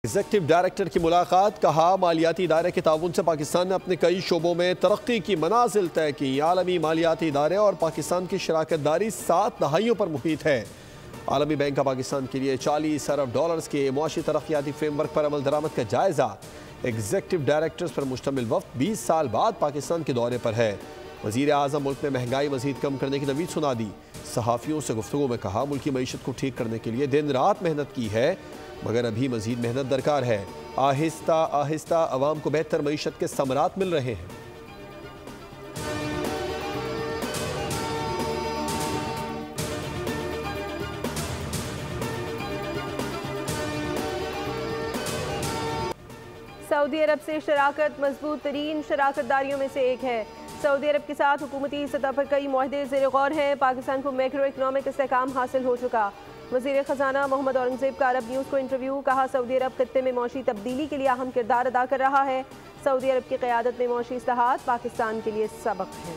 Executive director की मुलाकात, कहा मालियाती इदारे के ताउन से पाकिस्तान ने अपने कई शोबों में तरक्की की मनाजिल तय की। आलमी मालियाती इदारे और पाकिस्तान की शराकत दारी 7 दहाइयों पर मुफीद है। आलमी बैंक का पाकिस्तान के लिए $40 अरब के मुआशी तरक्याती फ्रेमवर्क पर अमल दरामद का जायजा। एग्जीक्यूटिव डायरेक्टर्स पर मुश्तमिल वफ्द 20 साल बाद पाकिस्तान के दौरे पर है। वज़ीर आज़म मुल्क में महंगाई मज़ीद कम करने की नवीद सुना दी। सहाफ़ियों से गुफ्तगू में कहा, मुल्क की मईशत को ठीक करने के लिए दिन रात मेहनत की है, मगर अभी मजीद मेहनत दरकार है। आहिस्ता आहिस्ता अवाम को बेहतर मईशत के समरात मिल रहे हैं। सऊदी अरब से शराकत मजबूत तरीन शराकतदारियों में से एक है। सऊदी अरब के साथ हुकूमती सतह पर कई मुआहदे ज़ेर गौर हैं। पाकिस्तान को मैक्रो इकनॉमिक इस्तेहकाम हासिल हो चुका। वज़ीर ख़जाना मोहम्मद औरंगज़ेब का अरब न्यूज़ को इंटरव्यू, कहा सऊदी अरब खत्ते में मौशी तब्दीली के लिए अहम किरदार अदा कर रहा है। सऊदी अरब की क़यादत में मौशी इस्लाहात पाकिस्तान के लिए सबक हैं।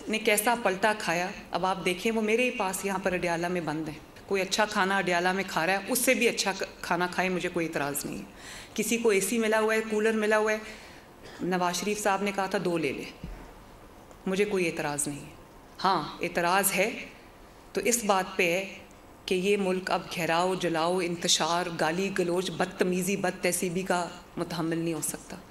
ने कैसा पलटा खाया, अब आप देखें, वो मेरे ही पास यहाँ पर अडियाला में बंद है। कोई अच्छा खाना अडियाला में खा रहा है, उससे भी अच्छा खाना खाए, मुझे कोई इतराज़ नहीं है। किसी को एसी मिला हुआ है, कूलर मिला हुआ है, नवाज शरीफ साहब ने कहा था 2 ले ले, मुझे कोई एतराज़ नहीं है। हाँ, एतराज़ है तो इस बात पे है कि ये मुल्क अब घेराव, जलाओ, इंतशार, गाली गलोच, बदतमीज़ी, बद तहसीबी का मुतहम्मिल नहीं हो सकता।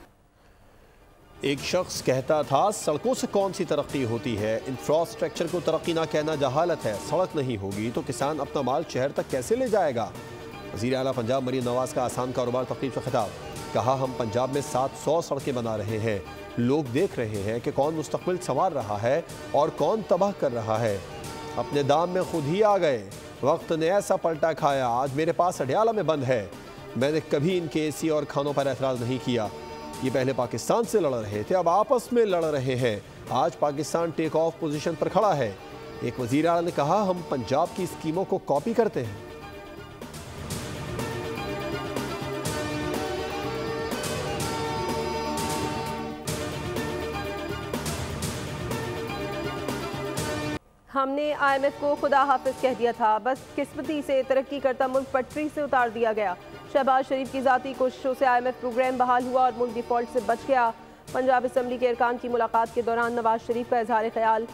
एक शख्स कहता था, सड़कों से कौन सी तरक्की होती है, इंफ्रास्ट्रक्चर को तरक्की ना कहना जहालत है। सड़क नहीं होगी तो किसान अपना माल शहर तक कैसे ले जाएगा। वज़ीर आला पंजाब मरीम नवाज का आसान कारोबार तकरीब से खिताब, कहा हम पंजाब में 700 सड़कें बना रहे हैं, लोग देख रहे हैं कि कौन मुस्तकबिल संवार रहा है और कौन तबाह कर रहा है। अपने दाम में खुद ही आ गए, वक्त ने ऐसा पलटा खाया, आज मेरे पास अडियाला में बंद है। मैंने कभी इनके एसी और खानों पर एतराज़ नहीं किया। ये पहले पाकिस्तान से लड़ रहे थे, अब आपस में लड़ रहे हैं। आज पाकिस्तान टेक ऑफ पोजीशन पर खड़ा है। एक वज़ीर आला ने कहा, हम पंजाब की स्कीमों को कॉपी करते हैं। हमने IMF को खुदा हाफिज कह दिया था, बस किस्मती से तरक्की करता मुल्क पटरी से उतार दिया गया। शहबाज शरीफ की ज़ाती कोशिशों से IMF प्रोग्राम बहाल हुआ और मुल्क डिफ़ॉल्ट से बच गया। पंजाब असम्बली के अरकान की मुलाकात के दौरान नवाज शरीफ का इजहार ख्याल।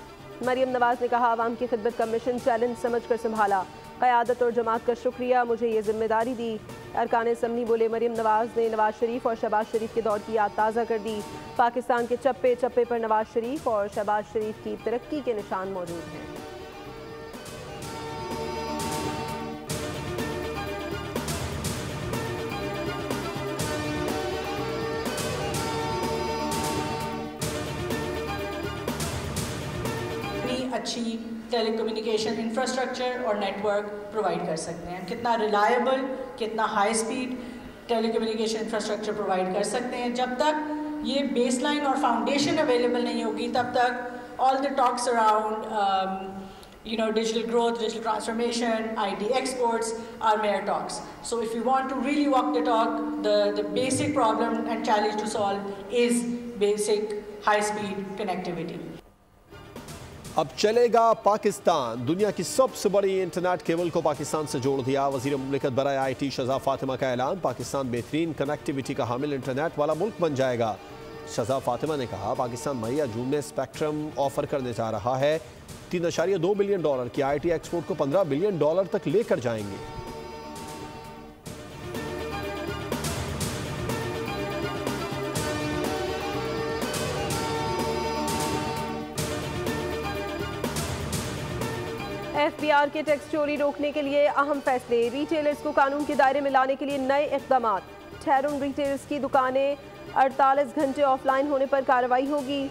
मरीम नवाज ने कहा, आवाम की खिदमत का मिशन चैलेंज समझ कर संभाला, क़यादत और जमात का शुक्रिया, मुझे ये जिम्मेदारी दी। अरकान असम्बली बोले, मरीम नवाज ने नवाज शरीफ और शहबाज शरीफ के दौर की याद ताज़ा कर दी। पाकिस्तान के चप्पे चप्पे पर नवाज शरीफ और शहबाज शरीफ की तरक्की के निशान मौजूद हैं। अच्छी टेलीकम्युनिकेशन इंफ्रास्ट्रक्चर और नेटवर्क प्रोवाइड कर सकते हैं। कितना रिलायबल, कितना high speed telecommunication infrastructure provide कर सकते हैं। जब तक ये बेसलाइन और फाउंडेशन अवेलेबल नहीं होगी, तब तक all the talks around digital growth, digital transformation, IT exports are mere talks. So if you want to really walk the talk, the basic problem and challenge to solve is basic high speed connectivity. अब चलेगा पाकिस्तान, दुनिया की सबसे बड़ी internet cable को पाकिस्तान से जोड़ दिया। वज़ीर मुमलिकत बराए IT शहज़ाद फातिमा का ऐलान, पाकिस्तान बेहतरीन कनेक्टिविटी का हामिल इंटरनेट वाला मुल्क बन जाएगा। शहज़ाद फातिमा ने कहा, पाकिस्तान मई या जून में स्पेक्ट्रम ऑफर करने जा रहा है। $3.2 बिलियन की IT एक्सपोर्ट को $15 बिलियन तक लेकर जाएंगे। FBR के टैक्स चोरी रोकने के लिए अहम फैसले, रिटेलर्स को कानून के दायरे में लाने के लिए नए इक़दाम। ठहरुन रिटेलर्स की दुकानें 48 घंटे ऑफलाइन होने पर कार्रवाई होगी।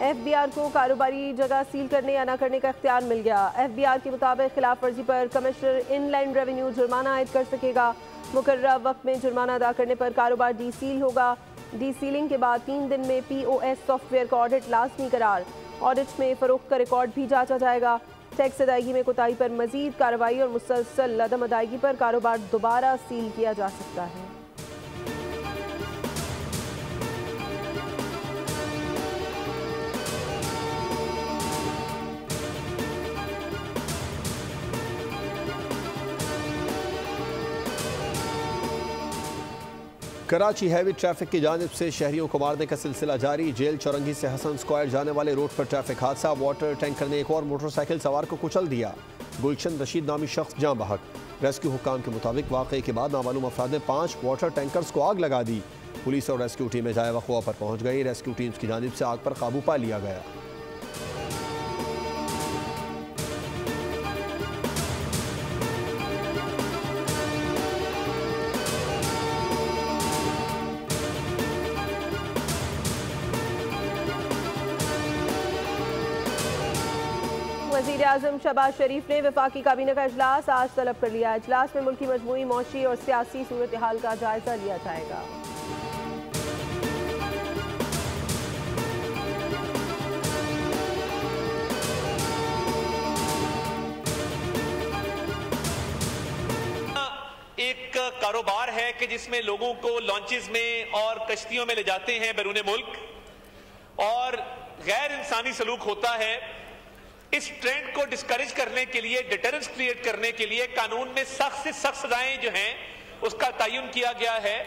FBR को कारोबारी जगह सील करने या न करने का इख्तियार मिल गया। FBR के मुताबिक खिलाफ वर्जी पर कमिश्नर इनलैंड रेवेन्यू जुर्माना आयद कर सकेगा। मुकर्रर वक्त में जुर्माना अदा करने पर कारोबार डी सील होगा। डी सीलिंग के बाद 3 दिन में POS सॉफ्टवेयर का ऑडिट लाजमी करार। ऑडिट में फरोख्त का रिकॉर्ड भी जांचा जाएगा। टैक्स अदायगी में कोताही पर मजीद कार्रवाई और मुसलसल अदम अदायगी पर कारोबार दोबारा सील किया जा सकता है। कराची हैवी ट्रैफिक की जानिब से शहरियों को मारने का सिलसिला जारी। जेल चौरंगी से हसन स्क्वायर जाने वाले रोड पर ट्रैफिक हादसा। वाटर टैंकर ने एक और मोटरसाइकिल सवार को कुचल दिया। गुलशन रशीद नामी शख्स जाँ बहक। रेस्क्यू हुक्काम के मुताबिक वाक़े के बाद नामालूम अफराद ने 5 वाटर टैंकर्स को आग लगा दी। पुलिस और रेस्क्यू टीमें जाए वक़्वा पर पहुँच गई। रेस्क्यू टीम्स की जानिब से आग पर काबू पा लिया गया। वज़ीर आज़म शहबाज शरीफ ने वफाकी काबीना का इजलास आज तलब कर लिया। इजलास में मुल्की मजमूई मौशी और सियासी सूरत हाल का जायजा लिया जाएगा। एक कारोबार है कि जिसमें लोगों को लॉन्चेस में और कश्तियों में ले जाते हैं बैरून मुल्क और गैर इंसानी सलूक होता है। इस ट्रेंड को डिस्करेज करने के लिए, डिटरेंस क्रिएट करने के लिए कानून में सख्त से सख्त सजाएं जो हैं उसका तयन किया गया है।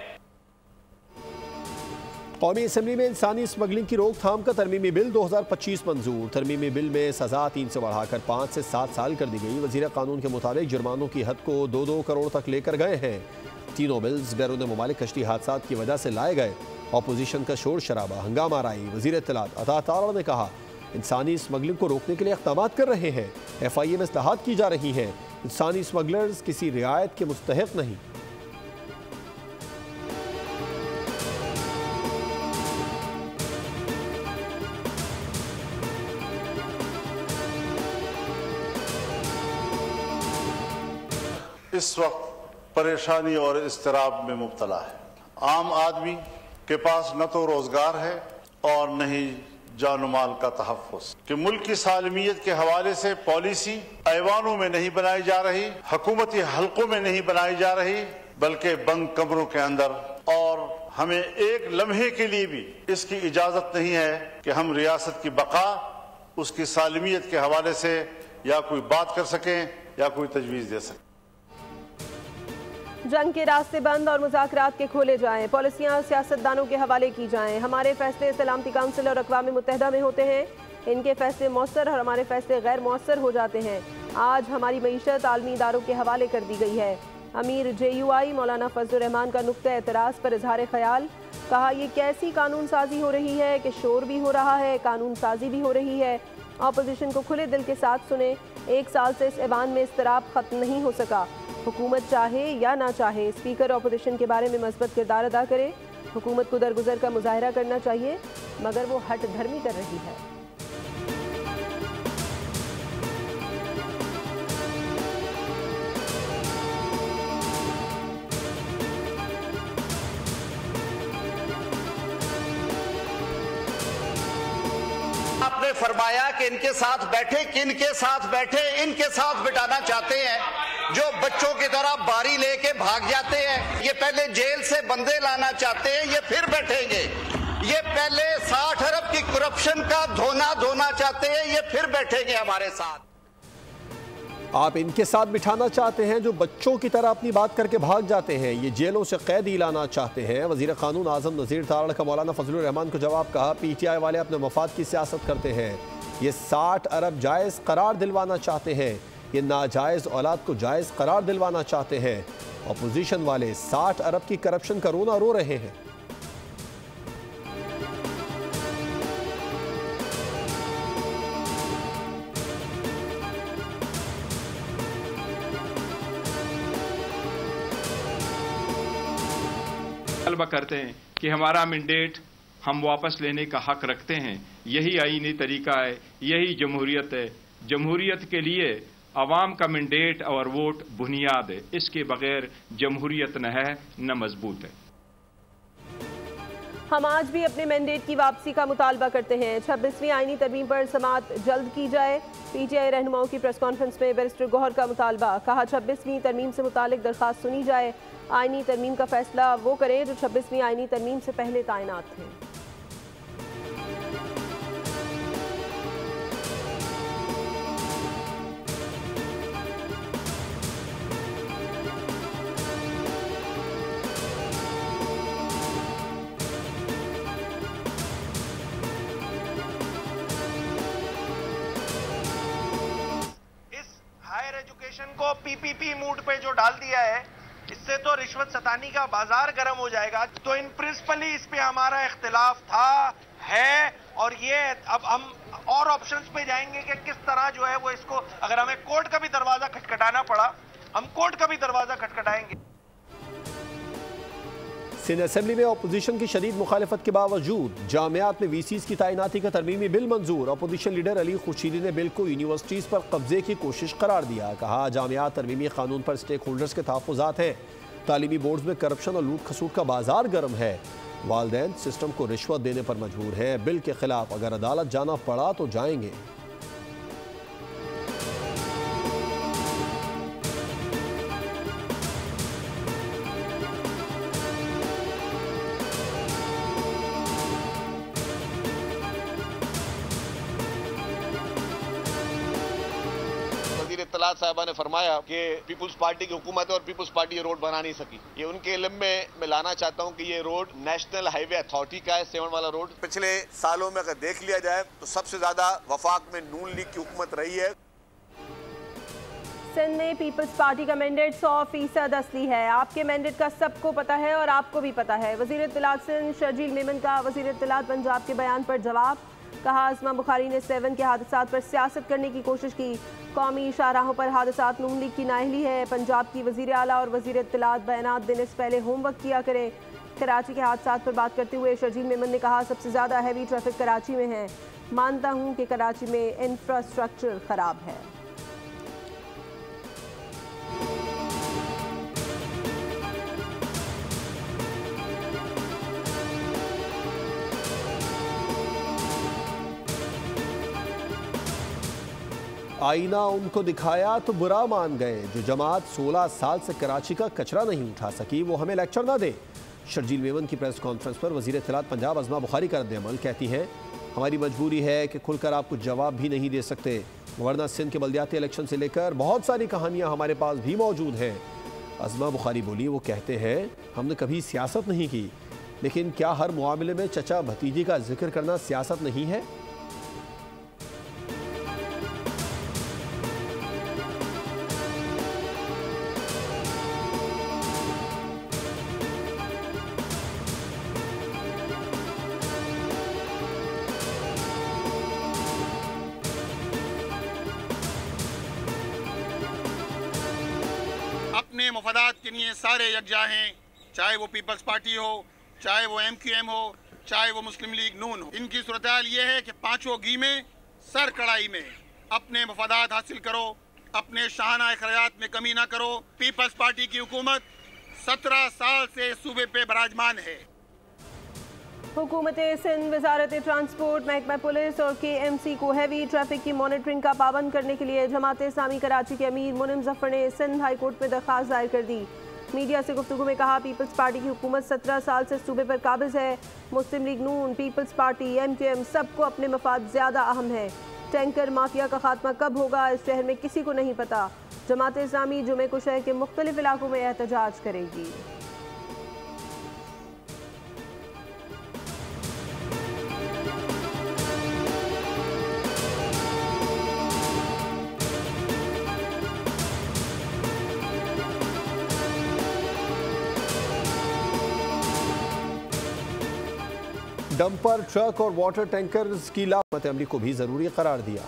कौमी असम्बली में इंसानी स्मगलिंग की रोकथाम का तरमीमी बिल 2025 मंजूर। तरमीमी बिल में सजा 3 से बढ़ाकर 5 से 7 साल कर दी गई। वजीर कानून के मुताबिक जुर्मानों की हद को 2-2 करोड़ तक लेकर गए हैं। तीनों बिल्स बैरून मुमालिक कश्ती हादसा की वजह से लाए गए। अपोजिशन का शोर शराबा, हंगामा राई। वजीर इत्तलात अता तारा ने कहा इंसानी स्मगलिंग को रोकने के लिए इक़दाम कर रहे हैं। FIA में इस्लाहात की जा रही हैं। इंसानी स्मगलर्स किसी रियायत के मुस्तहिक नहीं। इस वक्त परेशानी और इज़्तिराब में मुब्तला है। आम आदमी के पास न तो रोजगार है और न ही जान माल का तहफ़्फ़ुज़ कि मुल्क की सालमियत के हवाले से पॉलिसी ऐवानों में नहीं बनाई जा रही, हुकूमती हल्कों में नहीं बनाई जा रही, बल्कि बंद कमरों के अंदर। और हमें एक लम्हे के लिए भी इसकी इजाज़त नहीं है कि हम रियासत की बका, उसकी सालमियत के हवाले से या कोई बात कर सकें या कोई तजवीज़ दे सकें। जंग के रास्ते बंद और मुज़ाकरात के खोले जाएं। पॉलिसियाँ सियासतदानों के हवाले की जाएं। हमारे फैसले सलामती काउंसिल और अक़वाम मुत्तहिदा में होते हैं। इनके फैसले मौसर और हमारे फैसले गैर मौसर हो जाते हैं। आज हमारी मईशत आलमी इदारों के हवाले कर दी गई है। अमीर JUI मौलाना फजलुर रहमान का नुक्ता एतराज़ पर इजहार ख्याल। कहा यह कैसी कानून साजी हो रही है कि शोर भी हो रहा है, कानून साजी भी हो रही है। अपोजिशन को खुले दिल के साथ सुने। 1 साल से इस ऐवान में इस्तिराब ख़त्म नहीं हो सका। हुकूमत चाहे या ना चाहे, स्पीकर अपोजिशन के बारे में मस्बत किरदार अदा करे। हुकूमत को दरगुजर का मुजाहरा करना चाहिए, मगर वो हट धर्मी कर रही है। आपने फरमाया कि इनके साथ बैठे, किनके साथ बैठे, इनके साथ बिठाना चाहते हैं जो बच्चों की तरह बारी लेके भाग जाते हैं। ये पहले जेल से बंदे लाना चाहते हैं, ये फिर बैठेंगे। ये पहले 60 अरब की करप्शन का धोना चाहते हैं, ये फिर बैठेंगे हमारे साथ। आप इनके साथ बिठाना चाहते हैं जो बच्चों की तरह अपनी बात करके भाग जाते हैं। ये जेलों से कैदी लाना चाहते हैं। वजीर कानून आजम नज़ीर तारड़ का मौलाना फजलुर रहमान को जवाब। कहा PTI वाले अपने मफाद की सियासत करते हैं। ये 60 अरब जायज़ करार दिलवाना चाहते हैं। ये नाजायज़ औलाद को जायज़ करार दिलवाना चाहते हैं। अपोजिशन वाले 60 अरब की करप्शन का रोना रो रहे हैं। तलबा करते हैं कि हमारा मैंडेट हम वापस लेने का हक रखते हैं। यही आईनी तरीका है, यही जमहूरियत है। जमहूरियत के लिए अवाम का मैंडेट और वोट बुनियाद है। इसके बगैर जमहूरियत न है न मजबूत है। हम आज भी अपने मैंडेट की वापसी का मुतालबा करते हैं। 26वीं आईनी तरमीम पर समाअत जल्द की जाए। PTI रहनुमाओं की प्रेस कॉन्फ्रेंस में बैरिस्टर गौहर का मुतालबा। कहा 26वीं तरमीम से मुतालिक दरख्वास्त सुनी जाए। आईनी तरमीम का फैसला वो करें जो 26वीं आईनी तरमीम से पहले तैनात थे। एडमिनिस्ट्रेशन को पीपीपी मूड पे जो डाल दिया है, इससे तो रिश्वत सतानी का बाजार गर्म हो जाएगा। तो इन प्रिंसिपली इस पे हमारा इख्तिलाफ था, है, और ये अब हम और ऑप्शंस पे जाएंगे कि किस तरह जो है वो इसको, अगर हमें कोर्ट का भी दरवाजा खटखटाना पड़ा, हम कोर्ट का भी दरवाजा खटखटाएंगे। सिंध असेंबली में अपोजिशन की शदीद मुखालिफत के बावजूद जामियात में वीसीज की तैनाती का तरमीमी बिल मंजूर। अपोजिशन लीडर अली खुर्शीदी ने बिल को यूनिवर्सिटीज़ पर कब्जे की कोशिश करार दिया। कहा, जामियात तरमीमी कानून पर स्टेक होल्डर्स के तहफ़्फ़ुज़ात हैं। तालीमी बोर्ड्स में करप्शन और लूट खसूट का बाजार गर्म है। वालिदैन सिस्टम को रिश्वत देने पर मजबूर है। बिल के खिलाफ अगर अदालत जाना पड़ा तो जाएंगे। इत्तलात साहिबा ने फरमाया कि पीपुल्स पार्टी की हुकूमत है और पीपुल्स पार्टी ये रोड बना नहीं सकी। ये उनके इल्म में मैं लाना चाहता हूँ कि ये रोड नेशनल हाईवे अथॉरिटी का है, 7 वाला रोड। पिछले सालों में अगर देख लिया जाए तो सबसे ज्यादा वफाक में नून लीग की हुकूमत रही है। सिंध में पीपल्स पार्टी का मैंडेट 100% असली है। आपके मैंडेट का सबको पता है और आपको भी पता है। वजीर इत्तलात सिंध शर्जील मेमन का वजीर इत्तलात पंजाब के बयान पर जवाब। कहा, अस्मा बुखारी ने 7 के हादसात पर सियासत करने की कोशिश की। कौमी शाहराहों पर हादसात नून लीग की नाअहली है। पंजाब की वजीर आला और वजीर इत्तलात बयानात देने से पहले होमवर्क किया करें। कराची के हादसात पर बात करते हुए शर्जील मेमन ने कहा, सबसे ज़्यादा हैवी ट्रैफिक कराची में है। मानता हूँ कि कराची में इंफ्रास्ट्रक्चर ख़राब है। आईना उनको दिखाया तो बुरा मान गए। जो जमात 16 साल से कराची का कचरा नहीं उठा सकी वो हमें लेक्चर ना दे। शर्जील मेमन की प्रेस कॉन्फ्रेंस पर वजीर इत्तलात पंजाब अस्मा बुखारी का रद्द-ए-अमल। कहती हैं, हमारी मजबूरी है कि खुलकर आपको जवाब भी नहीं दे सकते, वरना सिंध के बल्दियाती इलेक्शन से लेकर बहुत सारी कहानियाँ हमारे पास भी मौजूद हैं। अस्मा बुखारी बोली, वो कहते हैं हमने कभी सियासत नहीं की, लेकिन क्या हर मुआमले में चचा भतीजी का जिक्र करना सियासत नहीं है? अपने मफादात के लिए सारे यकजा हैं, चाहे वो पीपल्स पार्टी हो, चाहे वो MQM हो, चाहे वो मुस्लिम लीग नून हो। इनकी सूरत-ए-हाल ये है कि पांचों घी में सर कढ़ाई में। अपने मफादात हासिल करो, अपने शाहाना अखराजात में कमी ना करो। पीपल्स पार्टी की हुकूमत 17 साल से सूबे पे बराजमान है। हुकूमत सिंध वजारत ट्रांसपोर्ट, महकमा पुलिस और KMC को हैवी ट्रैफिक की मॉनिटरिंग का पाबंद करने के लिए जमात इस्लामी कराची के अमीर मुनिम जफर ने सिंध हाई कोर्ट में दरख्वास्त दायर कर दी। मीडिया से गुफ्तगू में कहा, पीपल्स पार्टी की हुकूमत 17 साल से सूबे पर काबिज है। मुस्लिम लीग नून, पीपल्स पार्टी, MQM सबको अपने मफाद ज़्यादा अहम है। टैंकर माफिया का खात्मा कब होगा इस शहर में किसी को नहीं पता। जमात इस्लामी जुमे को शहर के मुख्तलिफ इलाकों में एहतजाज करेगी। डंपर, ट्रक और वाटर टैंकर्स की लामत अमली को भी जरूरी करार दिया।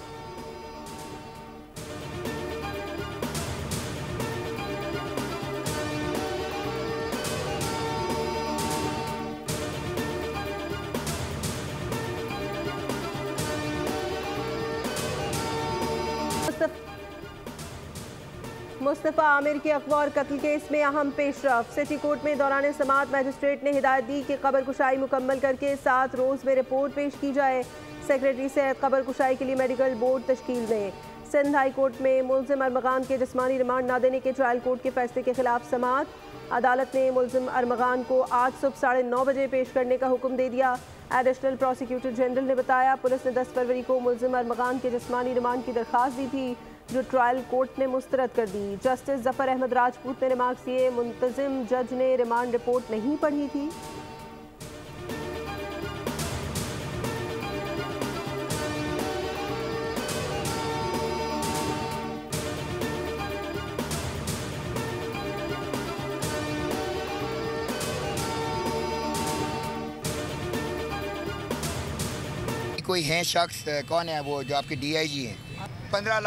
मुस्तफ़ा आमिर के अगवा और कत्ल केस में अहम पेशरफ। सिटी कोर्ट में दौरान समाअत मजिस्ट्रेट ने हिदायत दी कि कब्र कुशाई मुकम्मल करके 7 रोज़ में रिपोर्ट पेश की जाए। सेक्रेटरी से कब्र कुशाई के लिए मेडिकल बोर्ड तश्कील दें। सिंध हाई कोर्ट में मुलजिम अरमगान के जिस्मानी रिमांड न देने के ट्रायल कोर्ट के फैसले के खिलाफ समाअत। अदालत ने मुलजिम अरमगान को आज सुबह 9:30 बजे पेश करने का हुक्म दे दिया। एडिशनल प्रोसिक्यूटर जनरल ने बताया, पुलिस ने 10 फरवरी को मुलजिम अरमगान के जिस्मानी रिमांड की दरख्वास्त दी थी, जो ट्रायल कोर्ट ने मुस्तरद कर दी। जस्टिस जफर अहमद राजपूत ने रिमार्क्स दिए, मुंतजिम जज ने रिमांड रिपोर्ट नहीं पढ़ी थी। कोई है शख्स, कौन है वो जो आपके DIG हैं? 15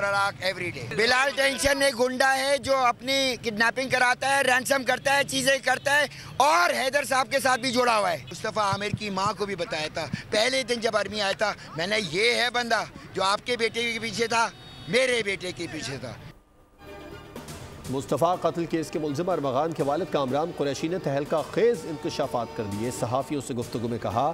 lakh every day. Bilal tension एक गुंडा है जो अपनी किडनैपिंग कराता है, रैंसम करता है, चीजें करता है और हैदर साहब के साथ भी जुड़ा हुआ है। मुस्तफ़ा आमिर की माँ को भी बताया था पहले दिन जब आर्मी आया था, मैंने ये है बंदा जो आपके बेटे के पीछे था, मेरे बेटे के पीछे था। मुस्तफ़ा कत्ल केस के मुलजिम अरमगान के वालिद कामरान कुरैशी ने तहलका खेज इंकशाफात कर दिए। सहाफ़ियों से गुफ्तगू में कहा,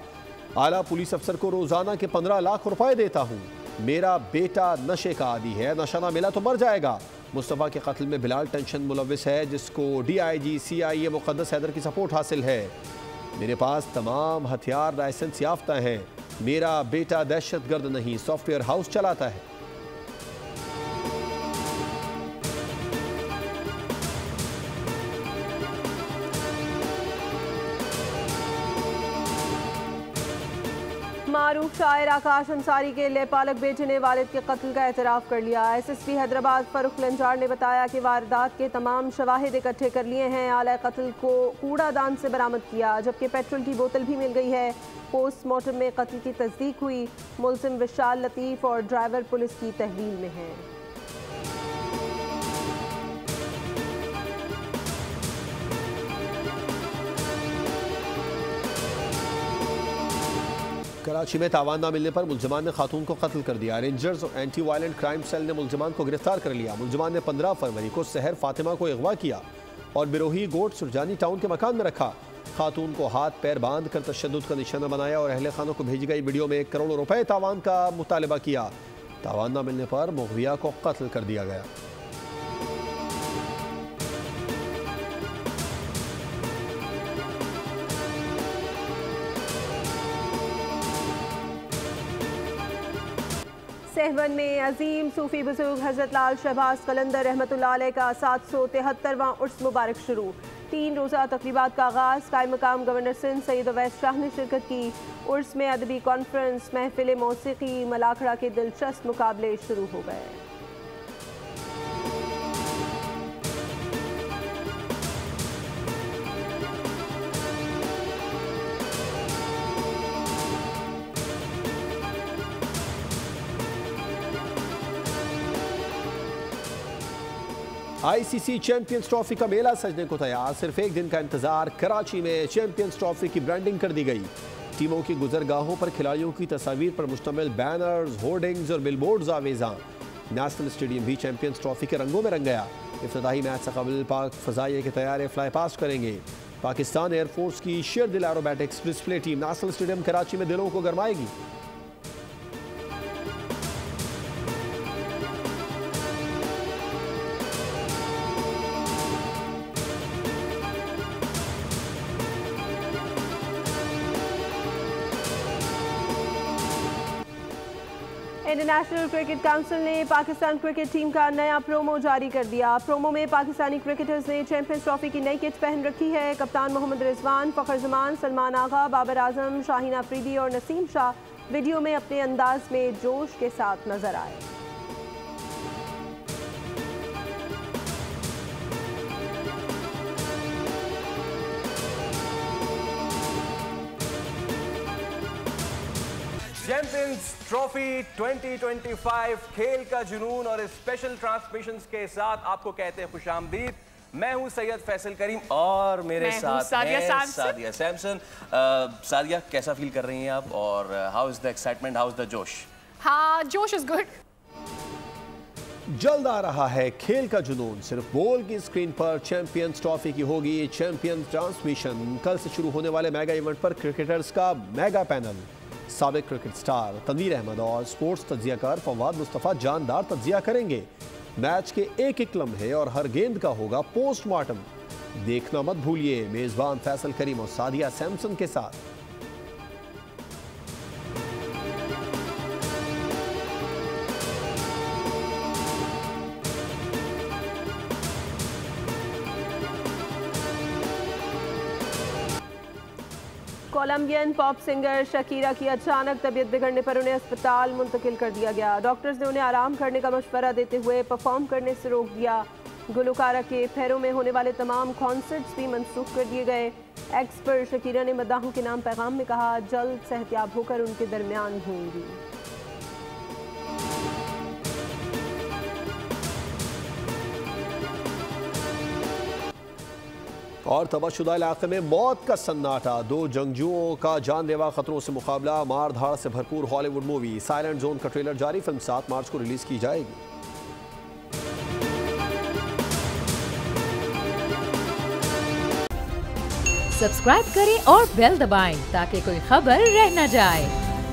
आला पुलिस अफसर को रोज़ाना के 15 लाख रुपए देता हूँ, मेरा बेटा नशे का आदी है, नशा ना मिला तो मर जाएगा। मुस्तफ़ा के कत्ल में बिलाल टेंशन मुलविस है, जिसको DIG CIA मुक़द्दस हैदर की सपोर्ट हासिल है। मेरे पास तमाम हथियार लाइसेंस याफ्ता हैं, मेरा बेटा दहशत गर्द नहीं, सॉफ्टवेयर हाउस चलाता है। मारूफ शायर आकाश अंसारी के लेपालक बेटे ने वालिद के कत्ल का एतराफ़ कर लिया। SSP हैदराबाद फरुख लंजार ने बताया कि वारदात के तमाम शवाहिद इकट्ठे कर लिए हैं। आला कत्ल को कूड़ादान से बरामद किया, जबकि पेट्रोल की बोतल भी मिल गई है। पोस्टमार्टम में कत्ल की तस्दीक हुई। मुलजिम विशाल लतीफ़ और ड्राइवर पुलिस की तहवील में हैं। कराची में तावान न मिलने पर मुलजमान ने खातून को कत्ल कर दिया। रेंजर्स और एंटी वायलेंट क्राइम सेल ने मुलजमान को गिरफ्तार कर लिया। मुलजमान ने 15 फरवरी को सहर फातिमा को अगवा किया और बिरोही गोट सुरजानी टाउन के मकान में रखा। खातून को हाथ पैर बांध कर तशद्दुद का निशाना बनाया और अहले खानों को भेजी गई वीडियो में 1 करोड़ रुपए तावान का मुतालबा किया। तावान न मिलने पर मुगविया को कत्ल कर दिया गया। सहवन में अजीम सूफी बुजुर्ग हज़रत लाल शहबाज कलंदर रहमतुल्लाह अलैह का 773वां उर्स मुबारक शुरू। 3 रोज़ा तकरीबात का आगाज़। कायम मकाम गवर्नर सिंध सईद अवैस शाह ने शिरकत की। उर्स में अदबी कॉन्फ्रेंस, महफिल मौसीकी, मलाखड़ा के दिलचस्प मुकाबले शुरू हो गए। ICC चैंपियंस ट्रॉफी का मेला सजने को तैयार। सिर्फ एक दिन का इंतजार। कराची में चैंपियंस ट्रॉफी की ब्रांडिंग कर दी गई। टीमों की गुजरगाहों पर खिलाड़ियों की तस्वीर पर मुश्तमिल बैनर्स, होर्डिंग्स और बिलबोर्ड्स आवेज़ां। नेशनल स्टेडियम भी चैंपियंस ट्रॉफी के रंगों में रंग गया। इफ्तिताही मैच से कबल पाक फ़ज़ाइये के तैयारे फ्लाई पास्ट करेंगे। पाकिस्तान एयरफोर्स की शेर दिल aerobatics display team national stadium Karachi में दिलों को गरमाएगी। इंटरनेशनल क्रिकेट काउंसिल ने पाकिस्तान क्रिकेट टीम का नया प्रोमो जारी कर दिया। प्रोमो में पाकिस्तानी क्रिकेटर्स ने चैंपियंस ट्रॉफी की नई किट पहन रखी है। कप्तान मोहम्मद रिजवान, फ़खर जमान, सलमान आगा, बाबर आजम, शाहीन अफरीदी और नसीम शाह वीडियो में अपने अंदाज में जोश के साथ नजर आए। चैंपियंस ट्रॉफी 2025 खेल का जुनून और स्पेशल ट्रांसमिशंस के साथ आपको कहते हैं खुशामदीद। मैं हूं सैयद फैसल करीम और मेरे साथ सादिया सैमसन। सादिया, कैसा फील कर रही हैं आप और how is the excitement, how is the जोश? हाँ, जोश इज गुड। जल्द आ रहा है खेल का जुनून। सिर्फ बोल की स्क्रीन पर चैंपियंस ट्रॉफी की होगी चैंपियंस ट्रांसमिशन। कल से शुरू होने वाले मेगा इवेंट पर क्रिकेटर्स का मेगा पैनल। साबिक क्रिकेट स्टार तनवीर अहमद और स्पोर्ट्स तज्जियाकार फवाद मुस्तफ़ा जानदार तज्जिया करेंगे। मैच के एक एक लम्हे और हर गेंद का होगा पोस्टमार्टम। देखना मत भूलिए। मेजबान फैसल करीम और सादिया सैमसन के साथ। कोलंबियन पॉप सिंगर शकीरा की अचानक तबीयत बिगड़ने पर उन्हें अस्पताल मुंतकिल कर दिया गया। डॉक्टर्स ने उन्हें आराम करने का मशवरा देते हुए परफॉर्म करने से रोक दिया। गुलकारा के फेरों में होने वाले तमाम कॉन्सर्ट्स भी मनसूख कर दिए गए। एक्स पर शकीरा ने मदाहों के नाम पैगाम में कहा, जल्द सेहतियाब होकर उनके दरमियान होंगी। और तबाहशुदा इलाके में मौत का सन्नाटा, 2 जंगजुओं का जानलेवा खतरों से मुकाबला, मार धाड़ से भरपूर हॉलीवुड मूवी साइलेंट जोन का ट्रेलर जारी। फिल्म 7 मार्च को रिलीज की जाएगी। सब्सक्राइब करें और बेल दबाएं ताकि कोई खबर रह न जाए।